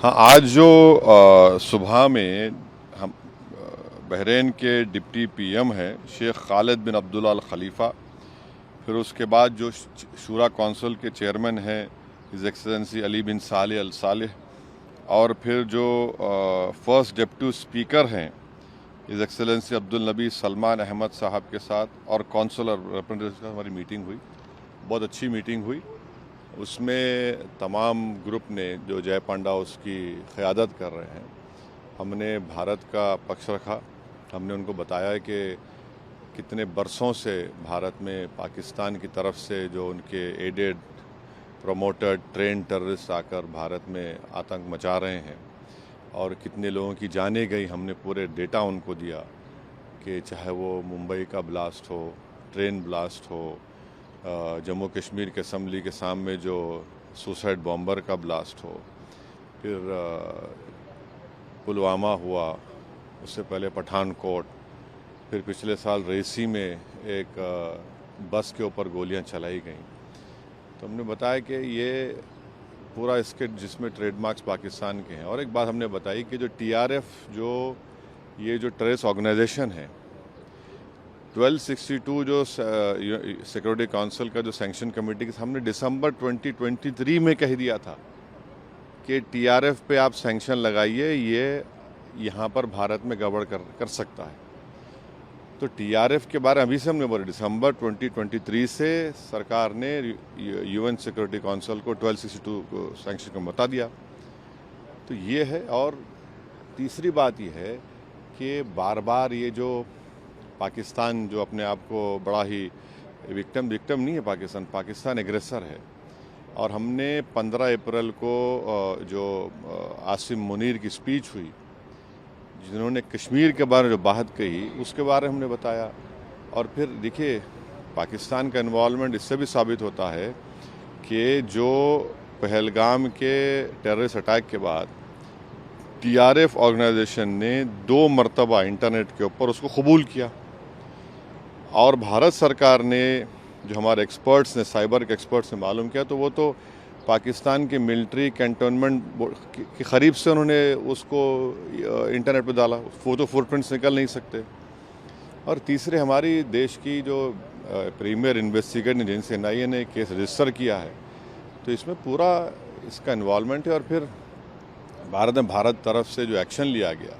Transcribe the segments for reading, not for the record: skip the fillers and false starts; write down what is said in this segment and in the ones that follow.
हाँ, आज जो सुबह में हम बहरीन के डिप्टी पीएम हैं शेख खालिद बिन अब्दुल्ला अल खलीफा, फिर उसके बाद जो शूरा कौंसिल के चेयरमैन हैं हिज एक्सेलेंसी अली बिन सालेह अल सालेह, और फिर जो फर्स्ट डिप्टी स्पीकर हैं हिज एक्सेलेंसी अब्दुल नबी सलमान अहमद साहब के साथ और कौंसलर रिप्रेजेंटेटिव की हमारी मीटिंग हुई। बहुत अच्छी मीटिंग हुई। उसमें तमाम ग्रुप ने जो जय पांडा उसकी क़यादत कर रहे हैं, हमने भारत का पक्ष रखा। हमने उनको बताया कि कितने बरसों से भारत में पाकिस्तान की तरफ से जो उनके एडेड प्रमोटेड ट्रेन टेररिस्ट आकर भारत में आतंक मचा रहे हैं और कितने लोगों की जानें गई। हमने पूरे डेटा उनको दिया कि चाहे वो मुंबई का ब्लास्ट हो, ट्रेन ब्लास्ट हो, जम्मू कश्मीर के असम्बली के सामने जो सुसाइड बॉम्बर का ब्लास्ट हो, फिर पुलवामा हुआ, उससे पहले पठानकोट, फिर पिछले साल रेसी में एक बस के ऊपर गोलियां चलाई गईं। तो हमने बताया कि ये पूरा स्किट जिसमें ट्रेडमार्क्स पाकिस्तान के हैं। और एक बात हमने बताई कि जो टीआरएफ जो ये जो टेररिस्ट ऑर्गेनाइजेशन है 1262 जो सिक्योरिटी काउंसिल का जो सैंक्शन कमेटी के हमने दिसंबर 2023 में कह दिया था कि टीआरएफ पे आप सैंक्शन लगाइए, ये यहाँ पर भारत में गड़बड़ कर सकता है। तो टीआरएफ के बारे में अभी से हमने बोले, दिसंबर 2023 से सरकार ने यूएन सिक्योरिटी काउंसिल को 1262 को सैंक्शन को बता दिया। तो ये है। और तीसरी बात यह है कि बार बार ये जो पाकिस्तान जो अपने आप को बड़ा ही विक्टिम नहीं है, पाकिस्तान एग्रेसर है। और हमने 15 अप्रैल को जो आसिम मुनीर की स्पीच हुई, जिन्होंने कश्मीर के बारे में जो बात कही, उसके बारे में हमने बताया। और फिर देखिए, पाकिस्तान का इन्वॉल्वमेंट इससे भी साबित होता है कि जो पहलगाम के टेररिस्ट अटैक के बाद टीआरएफ ऑर्गेनाइजेशन ने 2 मरतबा इंटरनेट के ऊपर उसको कबूल किया, और भारत सरकार ने, जो हमारे एक्सपर्ट्स ने, साइबर के एक्सपर्ट्स ने मालूम किया, तो वो तो पाकिस्तान के मिलिट्री कैंटोनमेंट के करीब से उन्होंने उसको इंटरनेट पे डाला। वो तो फुटप्रिंट्स निकल नहीं सकते। और तीसरे, हमारी देश की जो प्रीमियर इन्वेस्टिगेटिंग एजेंसी एनआईए ने केस रजिस्टर किया है, तो इसमें पूरा इसका इन्वॉल्वमेंट है। और फिर भारत तरफ से जो एक्शन लिया गया,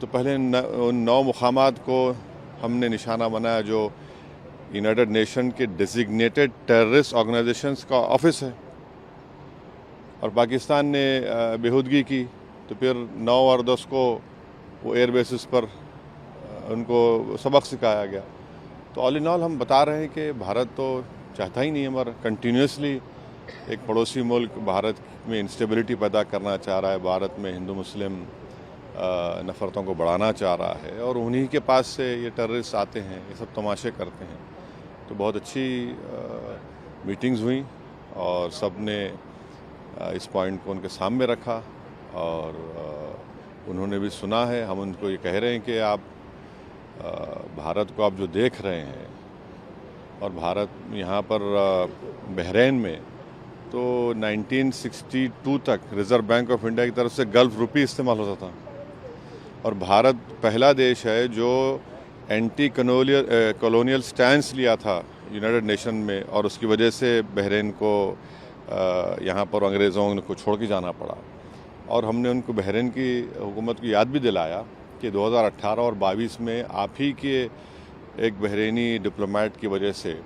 तो पहले उन 9 मुकामात को हमने निशाना बनाया जो यूनाइटेड नेशन के डेजिग्नेटेड टेररिस्ट ऑर्गेनाइजेशंस का ऑफिस है, और पाकिस्तान ने बेहूदगी की। तो फिर 9 और 10 को वो एयर बेसिस पर उनको सबक सिखाया गया। तो ऑल इन ऑल हम बता रहे हैं कि भारत तो चाहता ही नहीं, हमारा कंटिन्यूसली एक पड़ोसी मुल्क भारत में इंस्टेबिलिटी पैदा करना चाह रहा है, भारत में हिंदू मुस्लिम नफ़रतों को बढ़ाना चाह रहा है, और उन्हीं के पास से ये टेररिस्ट आते हैं, ये सब तमाशे करते हैं। तो बहुत अच्छी मीटिंग्स हुई और सब ने इस पॉइंट को उनके सामने रखा, और उन्होंने भी सुना है। हम उनको ये कह रहे हैं कि आप भारत को आप जो देख रहे हैं, और भारत यहाँ पर बहरीन में तो 1962 तक रिज़र्व बैंक ऑफ इंडिया की तरफ से गल्फ रुपी इस्तेमाल होता था, और भारत पहला देश है जो एंटी कॉलोनियल स्टैंस लिया था यूनाइटेड नेशन में, और उसकी वजह से बहरीन को यहाँ पर अंग्रेज़ों को छोड़ के जाना पड़ा। और हमने उनको बहरीन की हुकूमत को याद भी दिलाया कि 2018 और 22 में आप ही के एक बहरीनी डिप्लोमेट की वजह से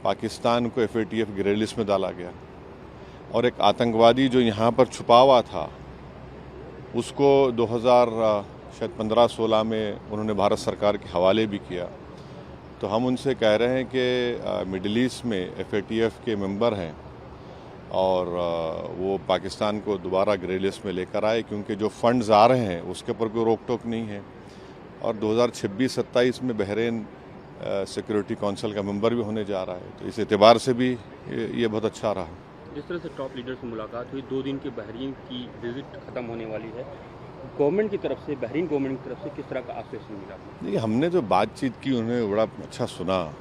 पाकिस्तान को FATF ग्रे लिस्ट में डाला गया, और एक आतंकवादी जो यहाँ पर छुपा हुआ था उसको 2015-16 में उन्होंने भारत सरकार के हवाले भी किया। तो हम उनसे कह रहे हैं कि मिडिल ईस्ट में FATF के मेंबर हैं, और वो पाकिस्तान को दोबारा ग्रे लिस्ट में लेकर आए, क्योंकि जो फंड्स आ रहे हैं उसके ऊपर कोई रोक टोक नहीं है। और 2026-27 में बहरीन सिक्योरिटी काउंसिल का मेंबर भी होने जा रहा है। तो इस एतबार से भी ये बहुत अच्छा रहा। जिस तरह से टॉप लीडर से मुलाकात हुई, 2 दिन की बहरीन की विजिट ख़त्म होने वाली है, गवर्नमेंट की तरफ से, बहरीन गवर्नमेंट की तरफ से किस तरह का आश्वासन मिला? देखिए, हमने जो बातचीत की उन्होंने बड़ा अच्छा सुना।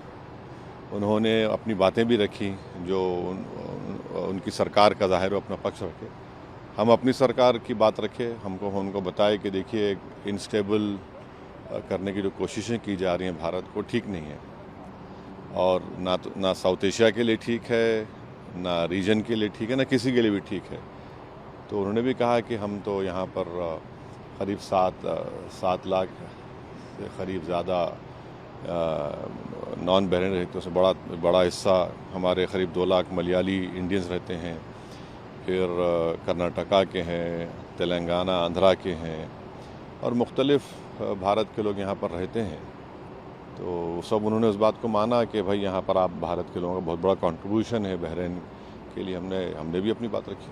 उन्होंने अपनी बातें भी रखी जो उनकी सरकार का ज़ाहिर अपना पक्ष रखे। हम अपनी सरकार की बात रखे, उनको बताए कि देखिए इनस्टेबल करने की जो कोशिशें की जा रही हैं भारत को, ठीक नहीं है, और ना साउथ एशिया के लिए ठीक है, ना रीजन के लिए ठीक है, ना किसी के लिए भी ठीक है। तो उन्होंने भी कहा कि हम तो यहाँ पर करीब 7 लाख से करीब ज़्यादा नॉन बहरीन रहते हैं, बड़ा हिस्सा हमारे करीब 2 लाख मलयाली इंडियंस रहते हैं, फिर कर्नाटका के हैं, तेलंगाना आंध्रा के हैं, और मुख्तलिफ भारत के लोग यहाँ पर रहते हैं। तो सब उन्होंने उस बात को माना कि भाई यहाँ पर आप भारत के लोगों का बहुत बड़ा कंट्रीब्यूशन है बहरीन के लिए, हमने भी अपनी बात रखी।